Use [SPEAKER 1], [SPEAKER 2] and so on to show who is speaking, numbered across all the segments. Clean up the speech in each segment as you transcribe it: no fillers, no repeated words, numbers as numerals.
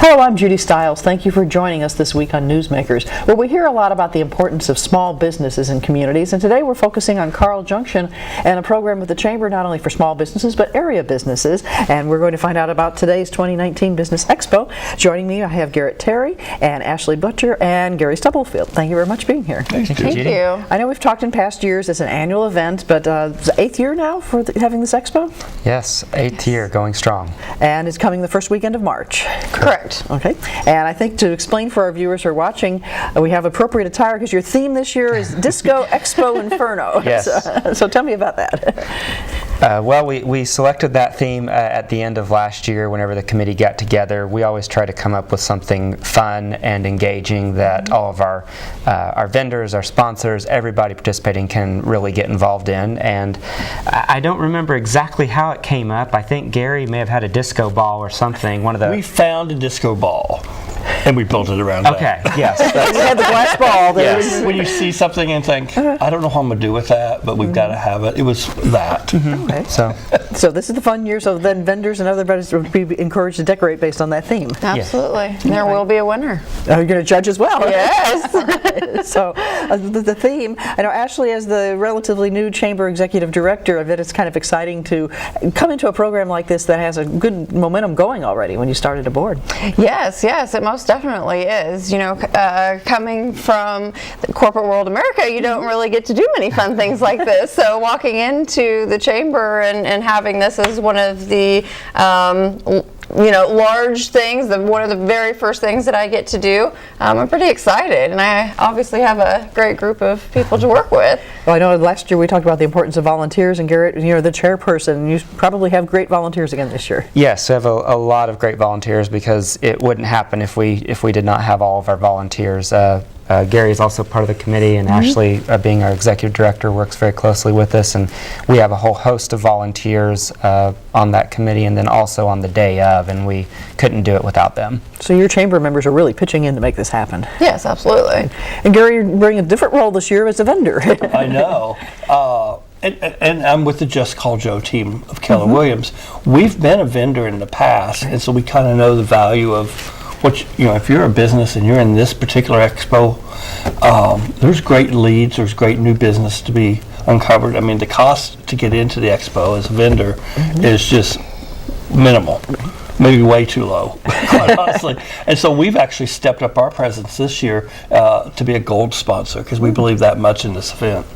[SPEAKER 1] Hello, I'm Judy Stiles. Thank you for joining us this week on Newsmakers, where we hear a lot about the importance of small businesses in communities. And today we're focusing on Carl Junction and a program with the Chamber not only for small businesses but area businesses. And we're going to find out about today's 2019 Business Expo. Joining me, I have Garett Terry and Ashley Butcher and Gary Stubblefield. Thank you very much for being here.
[SPEAKER 2] Thank
[SPEAKER 3] you.
[SPEAKER 1] I know we've talked in past years. It's an annual event, but it's the 8th year now for having this expo?
[SPEAKER 2] Yes, 8th year, going strong.
[SPEAKER 1] And it's coming the first weekend of March.
[SPEAKER 3] Correct.
[SPEAKER 1] Okay, and I think to explain for our viewers who are watching, we have appropriate attire because your theme this year is Disco Expo Inferno.
[SPEAKER 2] Yes.
[SPEAKER 1] So tell me about that.
[SPEAKER 2] Well, we selected that theme at the end of last year whenever the committee got together. We always try to come up with something fun and engaging that all of our vendors, our sponsors, everybody participating can really get involved in. And I don't remember exactly how it came up. I think Gary may have had a disco ball or something.
[SPEAKER 4] We found a disco ball, and we built it around
[SPEAKER 2] Okay,
[SPEAKER 4] that.
[SPEAKER 2] yes.
[SPEAKER 1] We had the glass ball.
[SPEAKER 4] Yes. When you see something and think, I don't know what I'm going to do with that, but we've got to have it. It was that.
[SPEAKER 1] Okay. So this is the fun year, so then vendors and other vendors will be encouraged to decorate based on that theme.
[SPEAKER 3] Absolutely. Yes. There will be a winner.
[SPEAKER 1] You're going to judge as well.
[SPEAKER 3] Yes.
[SPEAKER 1] So the theme, I know Ashley, as the relatively new Chamber Executive Director, I bet it's kind of exciting to come into a program like this that has a good momentum going already when you started aboard.
[SPEAKER 3] Yes, it most definitely is. You know, coming from the corporate world America, you don't really get to do many fun things like this. So walking into the Chamber and having this as one of the large things, one of the very first things that I get to do, I'm pretty excited, and I obviously have a great group of people to work with.
[SPEAKER 1] Well, I know last year we talked about the importance of volunteers, and Garett, you're the chairperson. You probably have great volunteers again this year.
[SPEAKER 2] Yes, we have a lot of great volunteers because it wouldn't happen if we did not have all of our volunteers. Gary is also part of the committee, and Ashley, being our executive director, works very closely with us, and we have a whole host of volunteers on that committee and then also on the day of, and we couldn't do it without them.
[SPEAKER 1] So your chamber members are really pitching in to make this happen.
[SPEAKER 3] Yes, absolutely.
[SPEAKER 1] And Gary, you're bringing a different role this year as a vendor.
[SPEAKER 4] I know. And I'm with the Just Call Joe team of Keller Williams. We've been a vendor in the past, and so we kind of know the value of if you're a business and you're in this particular expo, there's great leads, there's great new business to be uncovered. I mean, the cost to get into the expo as a vendor is just minimal, maybe way too low, quite honestly. And so we've actually stepped up our presence this year to be a gold sponsor because we believe that much in this event.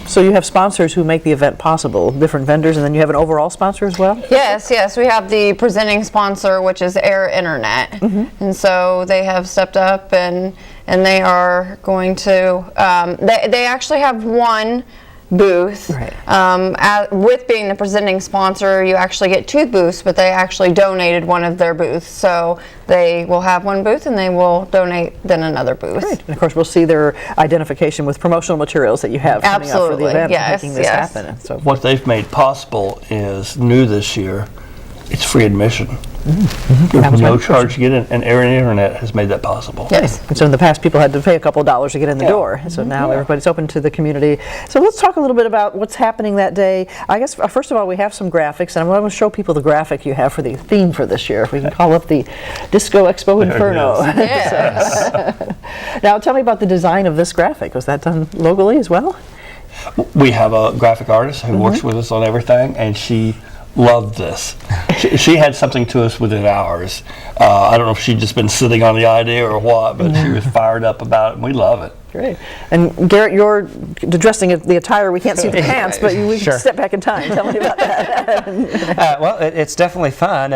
[SPEAKER 1] So you have sponsors who make the event possible, different vendors, and then you have an overall sponsor as well?
[SPEAKER 3] Yes, we have the presenting sponsor, which is Air Internet, and so they have stepped up and they are going to, they actually have one booth. Right. With being the presenting sponsor, you actually get 2 booths, but they actually donated one of their booths. So they will have one booth and they will donate then another booth.
[SPEAKER 1] Great. And of course, we'll see their identification with promotional materials that you have coming up for the event making this happen. So
[SPEAKER 4] what they've made possible is new this year. It's free admission. There's no charge to get in, and Air Internet has made that possible.
[SPEAKER 1] Yes. And so in the past, people had to pay a couple of dollars to get in the door. So now everybody's open to the community. So let's talk a little bit about what's happening that day. I guess first of all, we have some graphics, and I'm going to show people the graphic you have for the theme for this year. If we can call it the Disco Expo Inferno.
[SPEAKER 3] Yes.
[SPEAKER 1] Now tell me about the design of this graphic. Was that done locally as well?
[SPEAKER 4] We have a graphic artist who works with us on everything, and she loved this. She had something to us within hours. I don't know if she'd just been sitting on the idea or what, but she was fired up about it, and we love it.
[SPEAKER 1] Great. And Garett, you're addressing the attire. We can't see the pants, but we can step back in time. Tell me about that.
[SPEAKER 2] Well, it's definitely fun.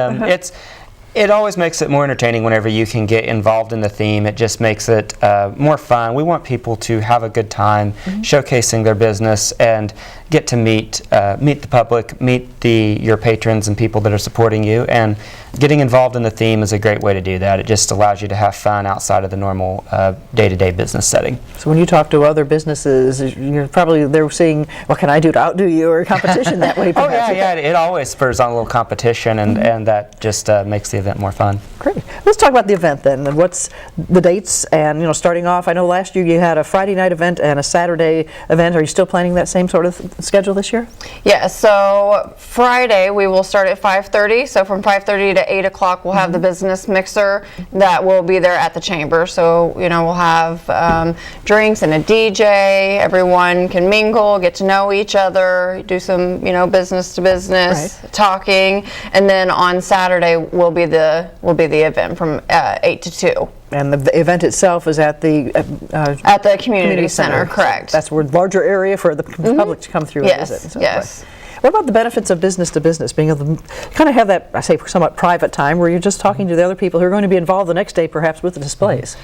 [SPEAKER 2] It always makes it more entertaining whenever you can get involved in the theme. It just makes it more fun. We want people to have a good time showcasing their business and get to meet the public, meet your patrons and people that are supporting you. And getting involved in the theme is a great way to do that. It just allows you to have fun outside of the normal day-to-day business setting.
[SPEAKER 1] So when you talk to other businesses, they're seeing, what can I do to outdo you, or competition that way?
[SPEAKER 2] Oh yeah, it always spurs on a little competition, and that just makes the event more fun.
[SPEAKER 1] Great. Let's talk about the event then. What's the dates? And starting off, I know last year you had a Friday night event and a Saturday event. Are you still planning that same sort of schedule this year?
[SPEAKER 3] Yeah, so Friday we will start at 5:30. So from 5:30 to 8 o'clock we'll have the business mixer that will be there at the chamber. So, you know, we'll have drinks and a DJ. Everyone can mingle, get to know each other, do some, you know, business to business talking. And then on Saturday will be the event from 8 to 2.
[SPEAKER 1] And the event itself is at the
[SPEAKER 3] community center, correct.
[SPEAKER 1] That's a larger area for the public to come through and visit. And so
[SPEAKER 3] yes.
[SPEAKER 1] forth. What about the benefits of business to business, being able to kind of have that, I say, somewhat private time where you're just talking to the other people who are going to be involved the next day, perhaps, with the displays?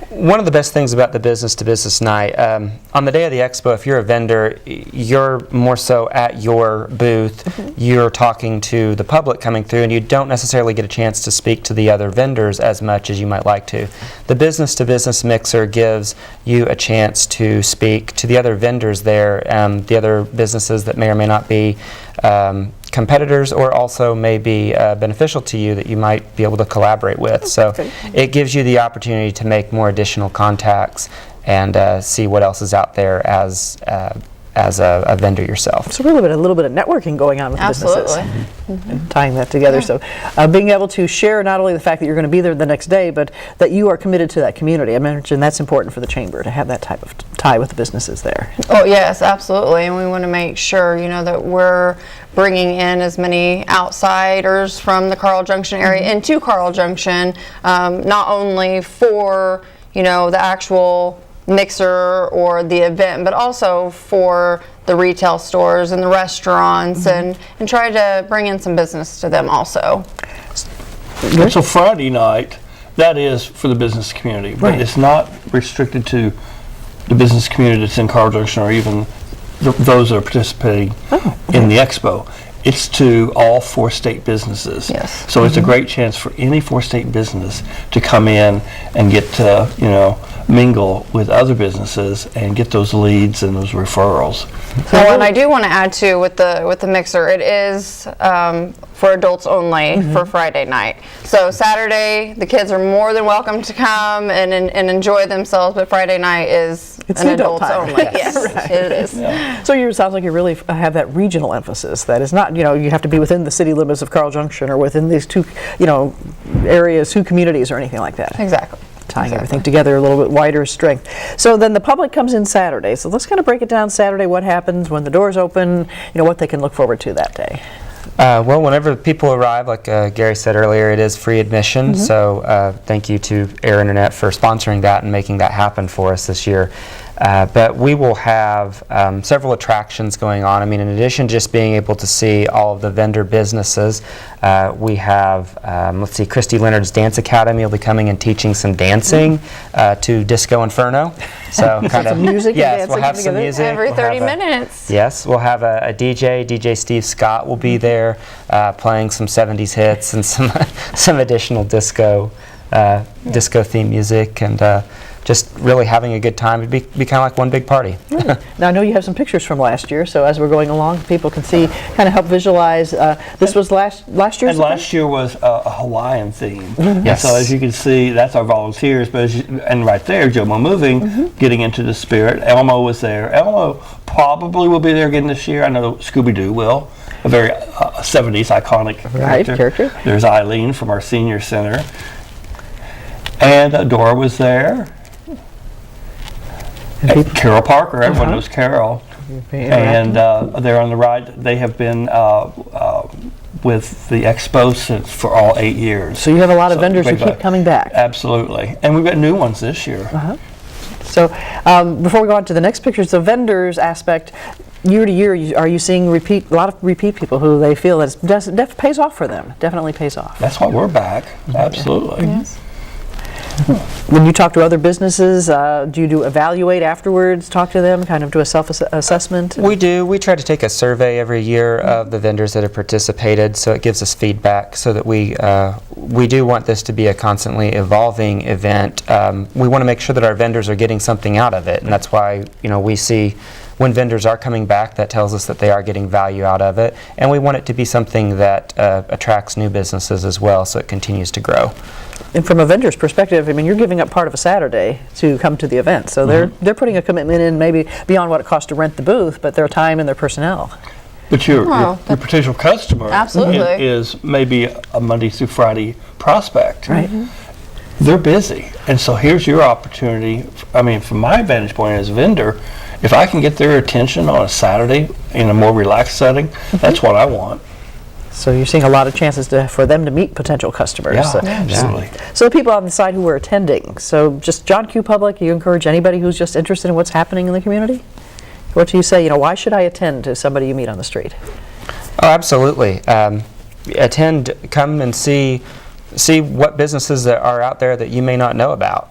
[SPEAKER 2] One of the best things about the business to business night, on the day of the expo, if you're a vendor, you're more so at your booth, you're talking to the public coming through, and you don't necessarily get a chance to speak to the other vendors as much as you might like to. The business to business mixer gives you a chance to speak to the other vendors there, the other businesses that may or may not be competitors, or also may be beneficial to you that you might be able to collaborate with. So it gives you the opportunity to make more additional contacts and see what else is out there as a vendor yourself.
[SPEAKER 1] So a little bit of networking going on with businesses. And tying that together. So being able to share not only the fact that you're going to be there the next day, but that you are committed to that community. I mentioned that's important for the chamber to have that type of tie with the businesses there.
[SPEAKER 3] Oh yes, absolutely. And we want to make sure, you know, that we're bringing in as many outsiders from the Carl Junction area into Carl Junction, not only for, you know, the actual mixer or the event, but also for the retail stores and the restaurants, and try to bring in some business to them also.
[SPEAKER 4] So Friday night, that is for the business community, but it's not restricted to the business community that's in Carl Junction or even those that are participating in the expo. It's to all 4 state businesses.
[SPEAKER 3] Yes.
[SPEAKER 4] So it's a great chance for any 4 state business to come in and get to, you know, mingle with other businesses and get those leads and those referrals.
[SPEAKER 3] Oh, and I do want to add too with the mixer, it is for adults only for Friday night. So Saturday, the kids are more than welcome to come and enjoy themselves, but Friday night is an adults
[SPEAKER 1] time.
[SPEAKER 3] only. Yes, it is.
[SPEAKER 4] Yeah.
[SPEAKER 1] So it sounds like you really have that regional emphasis. That is not, you know, you have to be within the city limits of Carl Junction or within these 2, you know, areas, 2 communities or anything like that.
[SPEAKER 3] Exactly.
[SPEAKER 1] Tying everything together a little bit wider strength. So then the public comes in Saturday. So let's kind of break it down Saturday, what happens when the doors open, you know, what they can look forward to that day.
[SPEAKER 2] Well, whenever people arrive, like Gary said earlier, it is free admission. So thank you to Air Internet for sponsoring that and making that happen for us this year. But we will have several attractions going on. I mean, in addition to just being able to see all of the vendor businesses, we have, let's see, Christy Leonard's Dance Academy will be coming and teaching some dancing to Disco Inferno. So kind of
[SPEAKER 1] music and
[SPEAKER 2] yes,
[SPEAKER 1] dancing
[SPEAKER 2] we'll have some
[SPEAKER 1] together?
[SPEAKER 2] music.
[SPEAKER 3] Every
[SPEAKER 2] We'll
[SPEAKER 3] 30
[SPEAKER 2] have
[SPEAKER 3] minutes.
[SPEAKER 2] Yes, we'll have a DJ Steve Scott will be there playing some 70s hits and some additional disco theme music, and just really having a good time. It'd be kind of like one big party.
[SPEAKER 1] Now I know you have some pictures from last year, so as we're going along, people can see, kind of help visualize. This was last year's
[SPEAKER 4] And
[SPEAKER 1] event?
[SPEAKER 4] last year was a Hawaiian theme.
[SPEAKER 2] Yes.
[SPEAKER 4] So as you can see, that's our volunteers. But and right there, Jomo Moving, getting into the spirit. Elmo was there. Elmo probably will be there again this year. I know Scooby-Doo will. A very 70s iconic character. There's Eileen from our senior center. And Dora was there. And Carol Parker, everyone knows Carol. And there on the right, they have been with the Expo for all 8 years.
[SPEAKER 1] So you have a lot of vendors who keep coming back.
[SPEAKER 4] Absolutely. And we've got new ones this year.
[SPEAKER 1] So before we go on to the next pictures, the vendors aspect, year to year, are you seeing a lot of repeat people who they feel that it pays off for them? Definitely pays off.
[SPEAKER 4] That's why we're back. Absolutely.
[SPEAKER 3] Yes.
[SPEAKER 1] When you talk to other businesses, do you evaluate afterwards, talk to them, kind of do a self-assessment?
[SPEAKER 2] We do. We try to take a survey every year of the vendors that have participated, so it gives us feedback so that we do want this to be a constantly evolving event. We want to make sure that our vendors are getting something out of it, and that's why, you know, we see when vendors are coming back, that tells us that they are getting value out of it, and we want it to be something that attracts new businesses as well, so it continues to grow.
[SPEAKER 1] And from a vendor's perspective, I mean, you're giving up part of a Saturday to come to the event, so they're putting a commitment in maybe beyond what it costs to rent the booth, but their time and their personnel.
[SPEAKER 4] But your potential customer
[SPEAKER 3] Absolutely.
[SPEAKER 4] is maybe a Monday through Friday prospect.
[SPEAKER 1] Right.
[SPEAKER 4] They're busy. And so here's your opportunity. I mean, from my vantage point as a vendor, if I can get their attention on a Saturday in a more relaxed setting, that's what I want.
[SPEAKER 1] So you're seeing a lot of chances for them to meet potential customers.
[SPEAKER 4] Yeah, absolutely.
[SPEAKER 1] So the people on the side who are attending, so just John Q. Public, you encourage anybody who's just interested in what's happening in the community? What do you say, why should I attend to somebody you meet on the street?
[SPEAKER 2] Oh, absolutely. Attend, come and see what businesses that are out there that you may not know about.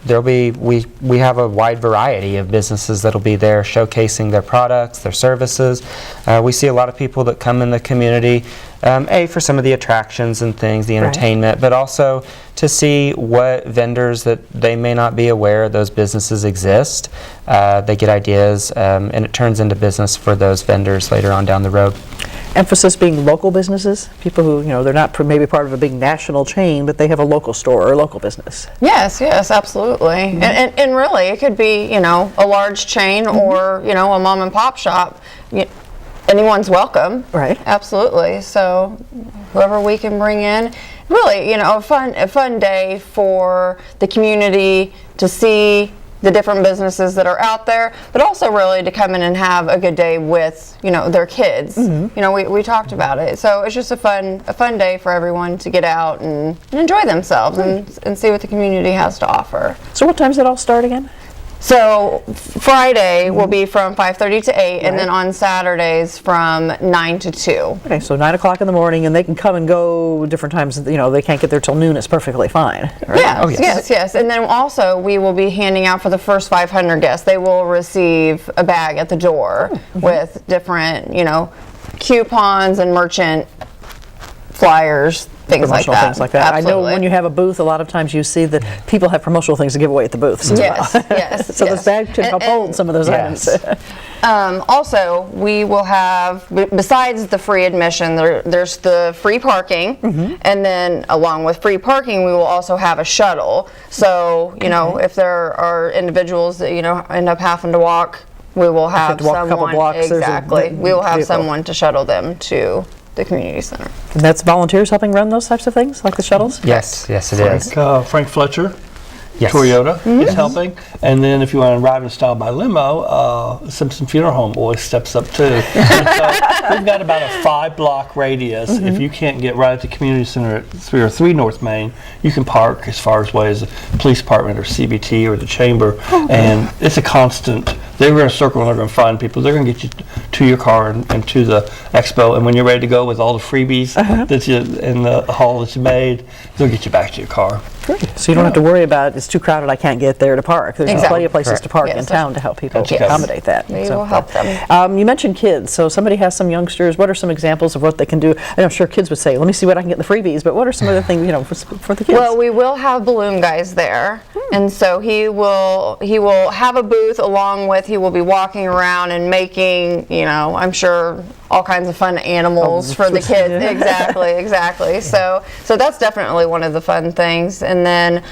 [SPEAKER 2] There'll be we have a wide variety of businesses that'll be there showcasing their products, their services. We see a lot of people that come in the community, for some of the attractions and things, the entertainment, but also to see what vendors that they may not be aware those businesses exist. They get ideas, and it turns into business for those vendors later on down the road.
[SPEAKER 1] Emphasis being local businesses, people who, they're not maybe part of a big national chain, but they have a local store or a local business.
[SPEAKER 3] Yes, absolutely. And really, it could be, a large chain or, a mom and pop shop. Anyone's welcome.
[SPEAKER 1] Right.
[SPEAKER 3] Absolutely. So whoever we can bring in, really, a fun day for the community to see the different businesses that are out there, but also really to come in and have a good day with, their kids. We talked about it. So it's just a fun day for everyone to get out and enjoy themselves and see what the community has to offer.
[SPEAKER 1] So what time does it all start again?
[SPEAKER 3] So Friday will be from 5:30 to 8, and then on Saturdays from 9 to 2.
[SPEAKER 1] Okay, so 9 o'clock in the morning, and they can come and go different times. They can't get there till noon. It's perfectly fine. Right?
[SPEAKER 3] Yes, yes. And then also we will be handing out for the first 500 guests. They will receive a bag at the door with different, coupons and merchant flyers, things like that.
[SPEAKER 1] Absolutely. I know when you have a booth, a lot of times you see that people have promotional things to give away at the booths as well.
[SPEAKER 3] Yes.
[SPEAKER 1] So this bag can help hold some of those items.
[SPEAKER 3] Also, we will have, besides the free admission, there's the free parking, and then along with free parking, we will also have a shuttle. So, if there are individuals that, end up having to walk, we will have
[SPEAKER 1] walk a couple blocks,
[SPEAKER 3] exactly. We will have
[SPEAKER 1] vehicle.
[SPEAKER 3] someone to shuttle them to the community center.
[SPEAKER 1] And that's volunteers helping run those types of things, like the shuttles?
[SPEAKER 2] Yes, it is.
[SPEAKER 4] Frank Fletcher,
[SPEAKER 2] Yes.
[SPEAKER 4] Toyota, is helping. And then if you want to ride in style by limo, Simpson Funeral Home always steps up too. So we've got about a 5-block radius. If you can't get right at the community center at 303 North Main, you can park as far away as the police department or CBT or the chamber. And it's a constant. They're going to circle and they're going to find people. They're going to get you to your car and to the expo. And when you're ready to go with all the freebies that you in the haul that you made, they'll get you back to your car.
[SPEAKER 1] Great. So you don't have to worry about it's too crowded, I can't get there to park. There's plenty of places to park in town to help people accommodate that.
[SPEAKER 3] We will help them.
[SPEAKER 1] You mentioned kids. So somebody has some youngsters. What are some examples of what they can do? I'm sure kids would say, let me see what I can get in the freebies, but what are some of the things, for the kids?
[SPEAKER 3] Well, we will have balloon guys there, and so he will have a booth along with, he will be walking around and making, I'm sure, all kinds of fun animals for the kids. Exactly. So that's definitely one of the fun things. And then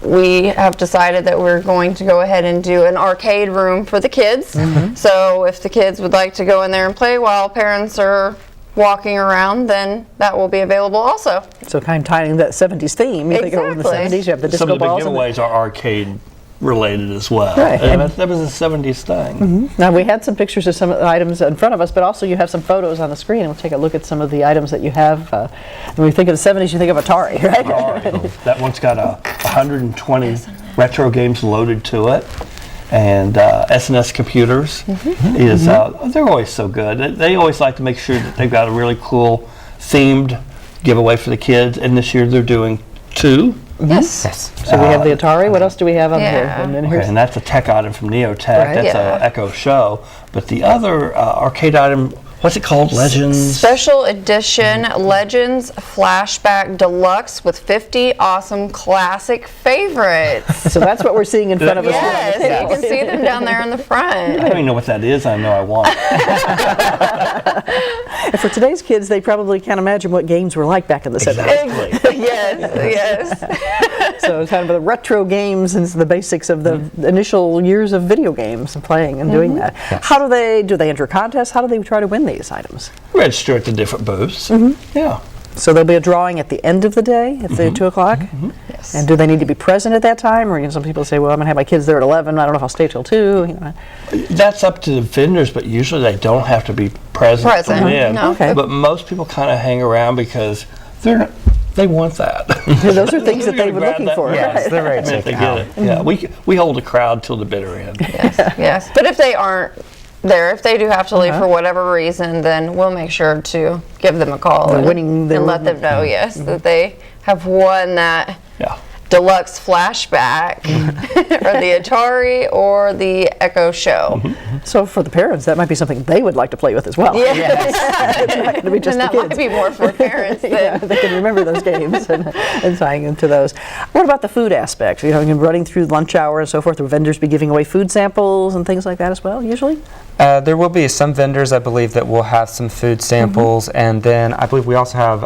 [SPEAKER 3] we have decided that we're going to go ahead and do an arcade room for the kids. So if the kids would like to go in there and play while parents are walking around, then that will be available also.
[SPEAKER 1] So kind of tying that 70s theme. You think of in the 70s, you have the disco
[SPEAKER 4] Some of the big
[SPEAKER 1] balls.
[SPEAKER 4] giveaways are arcade related as well.
[SPEAKER 1] Right.
[SPEAKER 4] And that was a 70s thing.
[SPEAKER 1] Now we had some pictures of some of the items in front of us, but also you have some photos on the screen. We'll take a look at some of the items that you have. When we think of the 70s, you think of Atari, right?
[SPEAKER 4] That one's got 120 retro games loaded to it. And SNS Computers is, they're always so good. They always like to make sure that they've got a really cool themed giveaway for the kids. And this year they're doing 2.
[SPEAKER 3] Yes.
[SPEAKER 1] So we have the Atari. What else do we have on here? And then
[SPEAKER 4] Okay, and that's a tech item from Neotech.
[SPEAKER 1] Right.
[SPEAKER 4] That's a Echo Show. But the other arcade item what's it called? Legends?
[SPEAKER 3] Special edition Legends Flashback Deluxe with 50 awesome classic favorites.
[SPEAKER 1] So that's what we're seeing in front of us.
[SPEAKER 3] Yes,
[SPEAKER 1] here.
[SPEAKER 3] you can see them down there in the front.
[SPEAKER 4] I don't even know what that is. I know I want it.
[SPEAKER 1] And for today's kids, they probably can't imagine what games were like back in the 70s.
[SPEAKER 4] Exactly.
[SPEAKER 3] Yes.
[SPEAKER 1] So it's kind of the retro games and the basics of the initial years of video games and playing and doing that. How do they enter contests? How do they try to win these items?
[SPEAKER 4] Register at the different booths. Yeah.
[SPEAKER 1] So there'll be a drawing at the end of the day at the 2 o'clock?
[SPEAKER 3] Yes.
[SPEAKER 1] And do they need to be present at that time? Or some people say, well, I'm going to have my kids there at 11. I don't know if I'll stay till 2. You know.
[SPEAKER 4] That's up to the vendors, but usually they don't have to be present to win.
[SPEAKER 3] No.
[SPEAKER 1] Okay.
[SPEAKER 4] But most people kind of hang around because they want that.
[SPEAKER 1] Those are things that they were
[SPEAKER 4] Grab
[SPEAKER 1] looking
[SPEAKER 4] that
[SPEAKER 1] for.
[SPEAKER 4] prize.
[SPEAKER 2] Yes, they're ready
[SPEAKER 4] I mean,
[SPEAKER 2] to
[SPEAKER 4] if they
[SPEAKER 2] take
[SPEAKER 4] get
[SPEAKER 2] it.
[SPEAKER 4] it. Yeah, we hold a crowd till the bitter end.
[SPEAKER 3] Yes. But if they aren't there, if they do have to leave for whatever reason, then we'll make sure to give them a call and let them know, yes, that they have won that
[SPEAKER 4] Yeah.
[SPEAKER 3] deluxe flashback or the Atari or the Echo Show.
[SPEAKER 1] So for the parents, that might be something they would like to play with as well. It's not going to be just
[SPEAKER 3] And that
[SPEAKER 1] the
[SPEAKER 3] might
[SPEAKER 1] kids.
[SPEAKER 3] be more for parents
[SPEAKER 1] Yeah,
[SPEAKER 3] than
[SPEAKER 1] they can remember those games and tying into those. What about the food aspect? You know, running through lunch hour and so forth, will vendors be giving away food samples and things like that as well, usually?
[SPEAKER 2] There will be some vendors, I believe, that will have some food samples, and then I believe we also have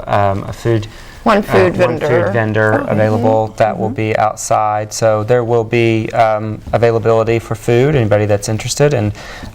[SPEAKER 3] one food vendor.
[SPEAKER 2] available that will be outside. So there will be availability for food, anybody that's interested. And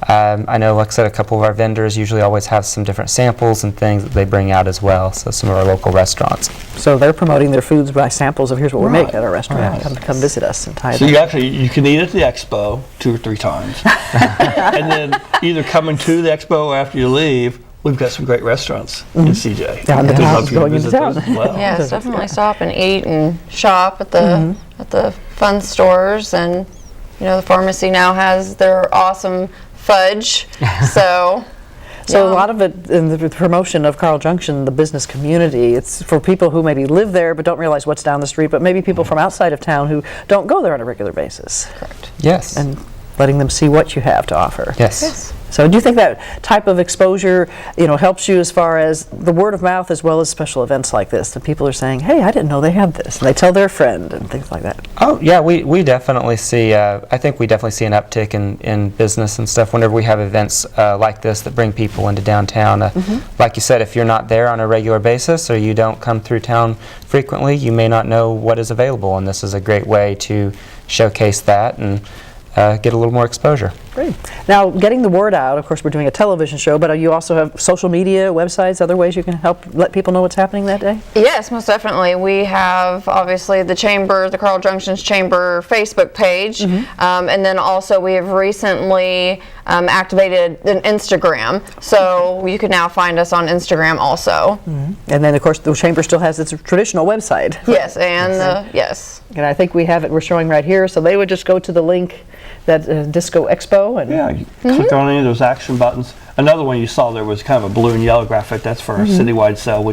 [SPEAKER 2] I know, like I said, a couple of our vendors usually always have some different samples and things that they bring out as well. So some of our local restaurants.
[SPEAKER 1] So they're promoting their foods by samples of here's what we make
[SPEAKER 4] Right.
[SPEAKER 1] at our restaurant.
[SPEAKER 4] Right.
[SPEAKER 1] Come visit us and tie
[SPEAKER 4] So
[SPEAKER 1] it.
[SPEAKER 4] you can eat at the expo 2 or 3 times. And then either coming to the expo or after you leave, we've got some great restaurants in CJ.
[SPEAKER 1] Down the
[SPEAKER 4] We'd
[SPEAKER 1] town,
[SPEAKER 4] love for you to
[SPEAKER 1] going into
[SPEAKER 4] visit those
[SPEAKER 1] town.
[SPEAKER 4] as well.
[SPEAKER 3] Yes, definitely stop and eat and shop at the fun stores, and the pharmacy now has their awesome fudge. So
[SPEAKER 1] So a lot of it in the promotion of Carl Junction, the business community, it's for people who maybe live there but don't realize what's down the street, but maybe people from outside of town who don't go there on a regular basis.
[SPEAKER 3] correct.
[SPEAKER 2] Yes.
[SPEAKER 1] And letting them see what you have to offer.
[SPEAKER 2] Yes.
[SPEAKER 1] So do you think that type of exposure, helps you as far as the word of mouth as well as special events like this? That people are saying, hey, I didn't know they had this. And they tell their friend and things like that.
[SPEAKER 2] Oh, yeah, we definitely see, I think we definitely see an uptick in business and stuff whenever we have events like this that bring people into downtown. Like you said, if you're not there on a regular basis or you don't come through town frequently, you may not know what is available, and this is a great way to showcase that and get a little more exposure.
[SPEAKER 1] Great. Now, getting the word out, of course, we're doing a television show, but you also have social media, websites, other ways you can help let people know what's happening that day?
[SPEAKER 3] Yes, most definitely. We have obviously the Chamber, the Carl Junction's Chamber Facebook page, and then also we have recently activated an Instagram, so you can now find us on Instagram also.
[SPEAKER 1] And then, of course, the Chamber still has its traditional website.
[SPEAKER 3] Yes, and yes.
[SPEAKER 1] And I think we have it, we're showing right here, so they would just go to the link, that Disco Expo, and
[SPEAKER 4] Yeah, you click on any of those action buttons. Another one you saw there was kind of a blue and yellow graphic. That's for our citywide sale,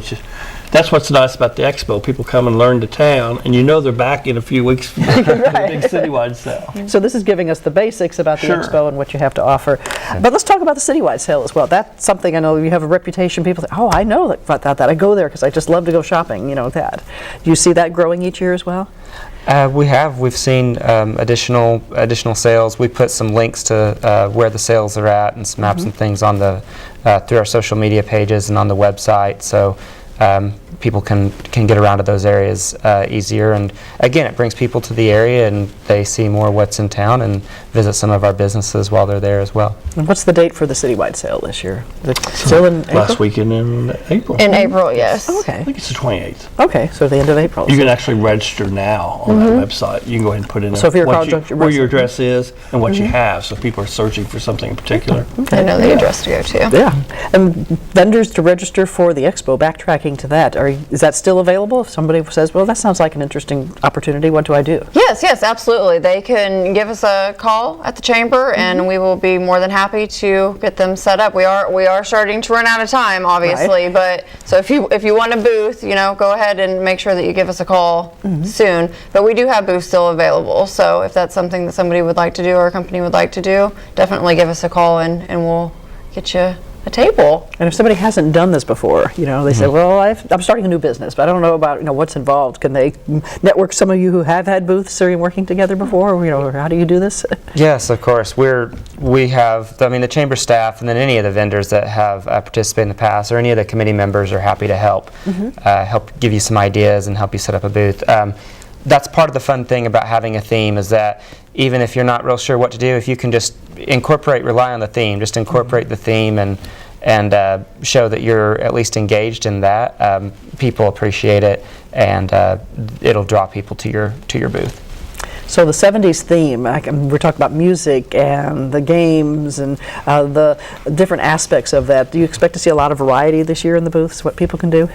[SPEAKER 4] that's what's nice about the expo. People come and learn the town, and they're back in a few weeks for the big citywide sale.
[SPEAKER 1] so this is giving us the basics about the
[SPEAKER 4] Sure.
[SPEAKER 1] Expo and what you have to offer. But let's talk about the citywide sale as well. That's something I know you have a reputation. People say, oh, I know about that. I go there because I just love to go shopping, that. Do you see that growing each year as well?
[SPEAKER 2] We've seen additional sales. We put some links to where the sales are at and some maps and things on through our social media pages and on the website, so people can get around to those areas easier. And again, it brings people to the area and they see more what's in town and visit some of our businesses while they're there as well.
[SPEAKER 1] And what's the date for the citywide sale this year? Is it still in April?
[SPEAKER 4] Last weekend in April.
[SPEAKER 3] In April, yes.
[SPEAKER 4] I
[SPEAKER 1] Okay.
[SPEAKER 4] think it's the 28th.
[SPEAKER 1] Okay, so the end of April.
[SPEAKER 4] You can actually register now on that website. You can go ahead and put in
[SPEAKER 1] So if you're a
[SPEAKER 4] what
[SPEAKER 1] Carl Junction
[SPEAKER 4] where your
[SPEAKER 1] resident.
[SPEAKER 4] address is and what you have, so people are searching for something in particular.
[SPEAKER 3] I know the address to go to.
[SPEAKER 1] Yeah. And vendors to register for the expo, backtracking to that, is that still available? If somebody says, well, that sounds like an interesting opportunity, what do I do?
[SPEAKER 3] Yes, absolutely. They can give us a call at the chamber, and we will be more than happy to get them set up. We are starting to run out of time, obviously, but so if you want a booth, go ahead and make sure that you give us a call soon. But we do have booths still available, so if that's something that somebody would like to do or a company would like to do, definitely give us a call and we'll get you a table.
[SPEAKER 1] And if somebody hasn't done this before, they say, well, I'm starting a new business, but I don't know about, what's involved. Can they network some of you who have had booths or working together before, or how do you do this?
[SPEAKER 2] Yes, of course. We have, the chamber staff and then any of the vendors that have participated in the past or any of the committee members are happy to help, help give you some ideas and help you set up a booth. That's part of the fun thing about having a theme is that even if you're not real sure what to do, if you can just rely on the theme, just incorporate the theme and show that you're at least engaged in that, people appreciate it, and it'll draw people to your booth.
[SPEAKER 1] So the 70s theme, we're talking about music and the games and the different aspects of that. Do you expect to see a lot of variety this year in the booths, what people can do?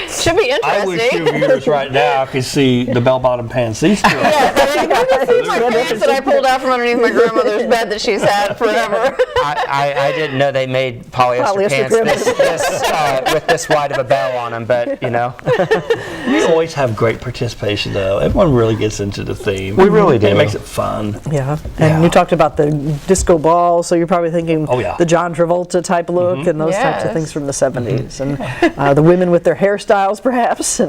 [SPEAKER 3] Should be interesting.
[SPEAKER 4] I wish your viewers right now could see the bell-bottom pants these two.
[SPEAKER 3] Yes, I mean, you can see my pants that I pulled out from underneath my grandmother's bed that she's had forever.
[SPEAKER 2] I didn't know they made polyester pants with this wide of a bell on them, but
[SPEAKER 4] We always have great participation, though. Everyone really gets into the theme.
[SPEAKER 2] We really do.
[SPEAKER 4] It makes it fun.
[SPEAKER 1] Yeah, and you talked about the disco ball, so you're probably thinking the John Travolta type look and those types of things from the 70s, and the women with their hairstyles, perhaps.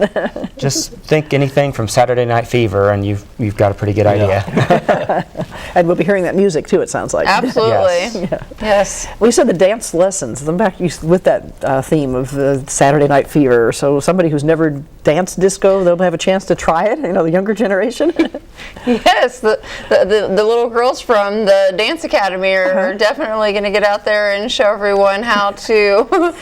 [SPEAKER 2] Just think anything from Saturday Night Fever, and you've got a pretty good idea.
[SPEAKER 1] And we'll be hearing that music too. It sounds like.
[SPEAKER 3] Absolutely. Yes.
[SPEAKER 1] Well, you said the dance lessons. I'm back with that theme of Saturday Night Fever. So somebody who's never danced disco, they'll have a chance to try it. The younger generation.
[SPEAKER 3] Yes, the little girls from the dance academy are definitely going to get out there and show everyone how to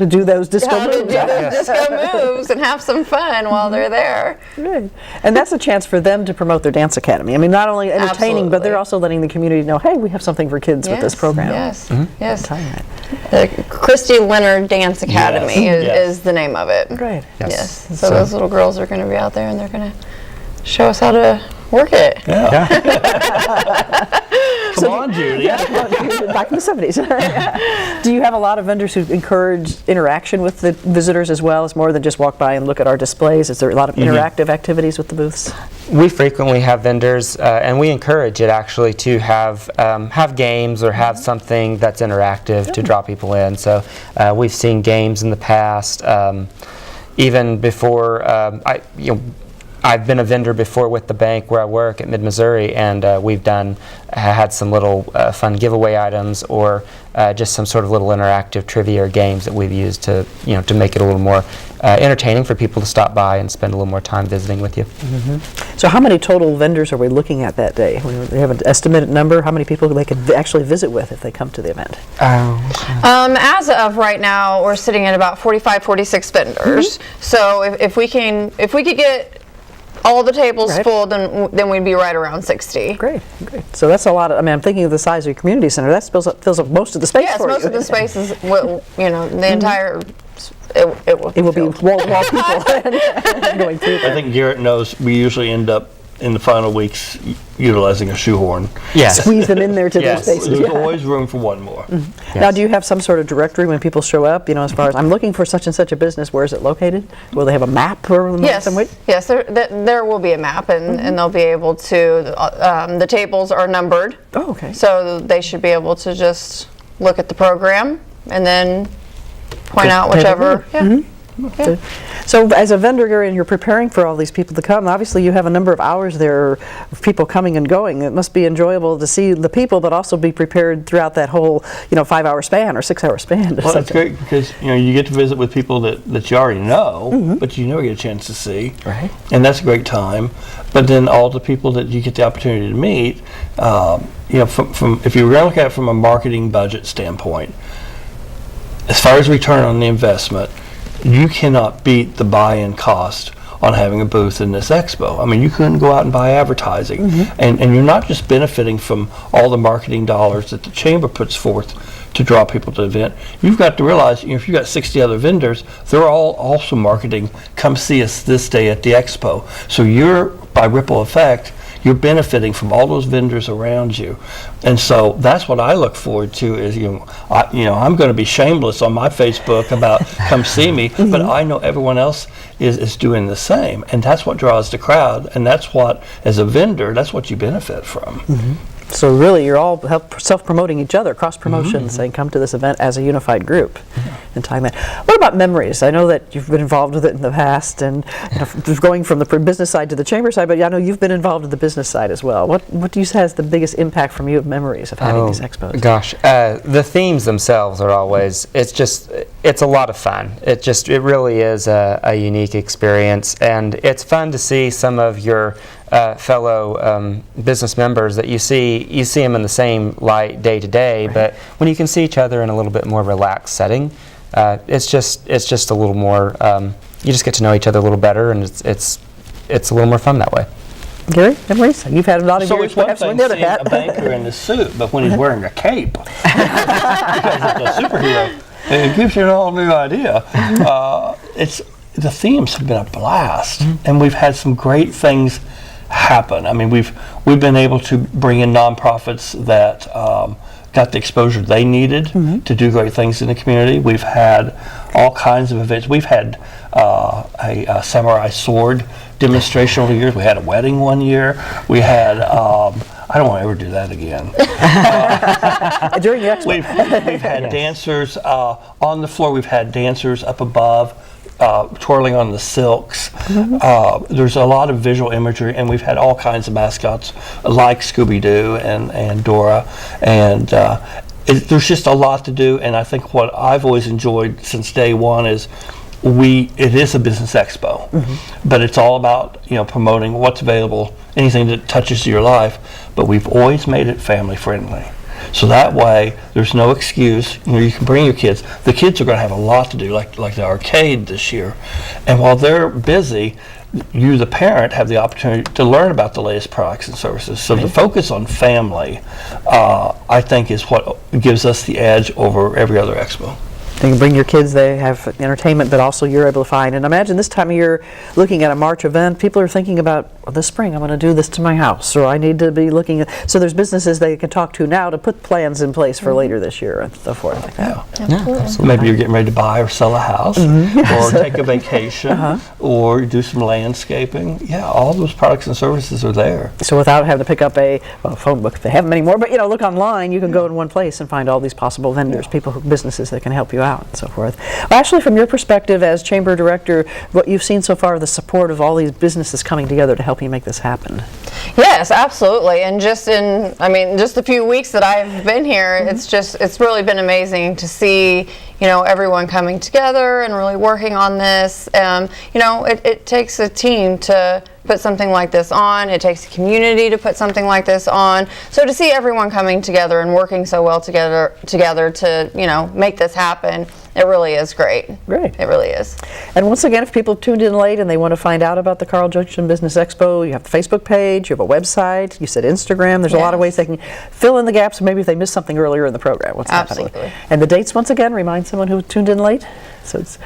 [SPEAKER 1] do those disco moves.
[SPEAKER 3] Disco moves and have some fun while they're there.
[SPEAKER 1] Right. And that's a chance for them to promote their dance academy. Not only entertaining, but they're also letting the community know, hey, we have something for kids with this program.
[SPEAKER 3] Yes, yes. The Christy Leonard Dance Academy is the name of it.
[SPEAKER 1] Great.
[SPEAKER 3] Yes. So those little girls are going to be out there and they're going to show us how to work it.
[SPEAKER 4] Come on, Judy.
[SPEAKER 1] Back in the 70s. Do you have a lot of vendors who encourage interaction with the visitors as well? It's more than just walk by and look at our displays. Is there a lot of interactive activities with the booths?
[SPEAKER 2] We frequently have vendors, and we encourage it actually to have games or have something that's interactive to draw people in. So we've seen games in the past, even before I've been a vendor before with the bank where I work at Mid-Missouri, and we've had some little fun giveaway items or just some sort of little interactive trivia or games that we've used to make it a little more entertaining for people to stop by and spend a little more time visiting with you.
[SPEAKER 1] So how many total vendors are we looking at that day? We have an estimated number, how many people they could actually visit with if they come to the event?
[SPEAKER 3] As of right now, we're sitting at about 45, 46 vendors. So if we could get all the tables full, then we'd be right around 60.
[SPEAKER 1] Great. So that's a lot of, I'm thinking of the size of your community center, that fills up most of the space for you.
[SPEAKER 3] Yes, most of the space is, the entire, it
[SPEAKER 1] will be wall-to-wall people going through there.
[SPEAKER 4] I think Garett knows we usually end up in the final weeks utilizing a shoehorn.
[SPEAKER 1] Squeeze them in there to their spaces.
[SPEAKER 4] There's always room for one more.
[SPEAKER 1] Now, do you have some sort of directory when people show up, as far as I'm looking for such and such a business, where is it located? Will they have a map or some way?
[SPEAKER 3] Yes, there will be a map, and they'll be able to, the tables are numbered.
[SPEAKER 1] Oh, okay.
[SPEAKER 3] So they should be able to just look at the program and then point out whichever.
[SPEAKER 1] Okay. So as a vendor, and you're preparing for all these people to come, obviously you have a number of hours there of people coming and going. It must be enjoyable to see the people, but also be prepared throughout that whole 5-hour span or 6-hour span.
[SPEAKER 4] Well, that's great because you get to visit with people that you already know, but you never get a chance to see.
[SPEAKER 1] Right.
[SPEAKER 4] And that's a great time. But then all the people that you get the opportunity to meet, from if you look at it from a marketing budget standpoint, as far as return on the investment, you cannot beat the buy-in cost on having a booth in this expo. You couldn't go out and buy advertising. And you're not just benefiting from all the marketing dollars that the chamber puts forth to draw people to the event. You've got to realize, if you've got 60 other vendors, they're all also marketing, come see us this day at the expo. So you're, by ripple effect, you're benefiting from all those vendors around you. And so that's what I look forward to is, I'm going to be shameless on my Facebook about come see me, but I know everyone else is doing the same. And that's what draws the crowd. And that's what, as a vendor, that's what you benefit from.
[SPEAKER 1] So really, you're all self-promoting each other, cross-promotion, saying come to this event as a unified group and tying that. What about memories? I know that you've been involved with it in the past and going from the business side to the chamber side, but I know you've been involved in the business side as well. What do you say has the biggest impact from you of memories of having these expos?
[SPEAKER 2] Gosh, the themes themselves are always, it's a lot of fun. It really is a unique experience, and it's fun to see some of your fellow business members that you see them in the same light day to day, but when you can see each other in a little bit more relaxed setting, it's just a little more, you just get to know each other a little better, and it's a little more fun that way.
[SPEAKER 1] Gary, memories? You've had a lot of
[SPEAKER 4] So
[SPEAKER 1] years,
[SPEAKER 4] it's one
[SPEAKER 1] perhaps
[SPEAKER 4] thing
[SPEAKER 1] on the other
[SPEAKER 4] seeing
[SPEAKER 1] hat.
[SPEAKER 4] a banker in a suit, but when he's wearing a cape, because it's a superhero, it gives you a whole new idea. The themes have been a blast, and we've had some great things happen. I mean, we've been able to bring in nonprofits that got the exposure they needed to do great things in the community. We've had all kinds of events. We've had a samurai sword demonstration over the years. We had a wedding one year. We had, I don't want to ever do that again.
[SPEAKER 1] During the expo.
[SPEAKER 4] We've had dancers on the floor. We've had dancers up above. Twirling on the silks. There's a lot of visual imagery, and we've had all kinds of mascots like Scooby-Doo and Dora, and there's just a lot to do. And I think what I've always enjoyed since day one is it is a business expo, but it's all about promoting what's available, anything that touches your life. But we've always made it family friendly. So that way, there's no excuse. You can bring your kids. The kids are going to have a lot to do, like the arcade this year. And while they're busy, you, the parent, have the opportunity to learn about the latest products and services. So the focus on family, I think, is what gives us the edge over every other expo.
[SPEAKER 1] You can bring your kids, they have entertainment, but also you're able to find. And imagine this time of year, looking at a March event, people are thinking about, well, this spring I'm going to do this to my house, or I need to be looking at, so there's businesses they can talk to now to put plans in place for later this year and so forth like that.
[SPEAKER 3] Absolutely.
[SPEAKER 4] Maybe you're getting ready to buy or sell a house, or take a vacation, or do some landscaping. Yeah, all those products and services are there.
[SPEAKER 1] So without having to pick up a phone book, if they have them anymore, but look online, you can go in one place and find all these possible vendors, businesses that can help you out and so forth. Well, actually, from your perspective as Chamber Director, what you've seen so far, the support of all these businesses coming together to help you make this happen.
[SPEAKER 3] Yes, absolutely. And just a few weeks that I've been here, it's really been amazing to see, everyone coming together and really working on this. It takes a team to put something like this on. It takes a community to put something like this on. So to see everyone coming together and working so well together to, make this happen, it really is great.
[SPEAKER 1] Great.
[SPEAKER 3] It really is.
[SPEAKER 1] And once again, if people tuned in late and they want to find out about the Carl Junction Business Expo, you have the Facebook page, you have a website, you said Instagram. There's a lot of ways they can fill in the gaps, maybe if they missed something earlier in the program. What's happening? And the dates, once again, remind someone who tuned in late. So it's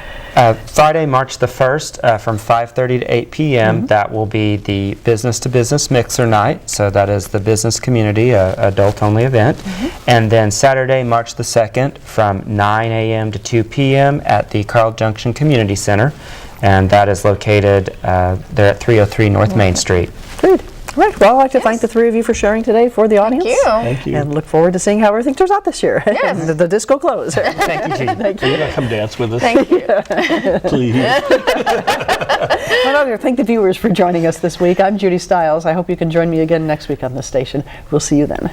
[SPEAKER 2] Friday, March the 1st, from 5:30 to 8 p.m. That will be the business-to-business mixer night. So that is the business community, adult-only event. And then Saturday, March the 2nd, from 9 a.m. to 2 p.m. at the Carl Junction Community Center, and that is located there at 303 North Main Street.
[SPEAKER 1] good. All right. Well, I'd like to thank the three of you for sharing today for the audience.
[SPEAKER 3] Thank
[SPEAKER 4] you.
[SPEAKER 1] And look forward to seeing how everything turns out this year.
[SPEAKER 3] Yes.
[SPEAKER 1] the disco close.
[SPEAKER 2] Thank you, Judy.
[SPEAKER 1] Thank
[SPEAKER 4] You're
[SPEAKER 1] you.
[SPEAKER 4] going to come dance with us,
[SPEAKER 3] Thank you.
[SPEAKER 4] please.
[SPEAKER 1] Well, thank the viewers for joining us this week. I'm Judy Stiles. I hope you can join me again next week on this station. We'll see you then.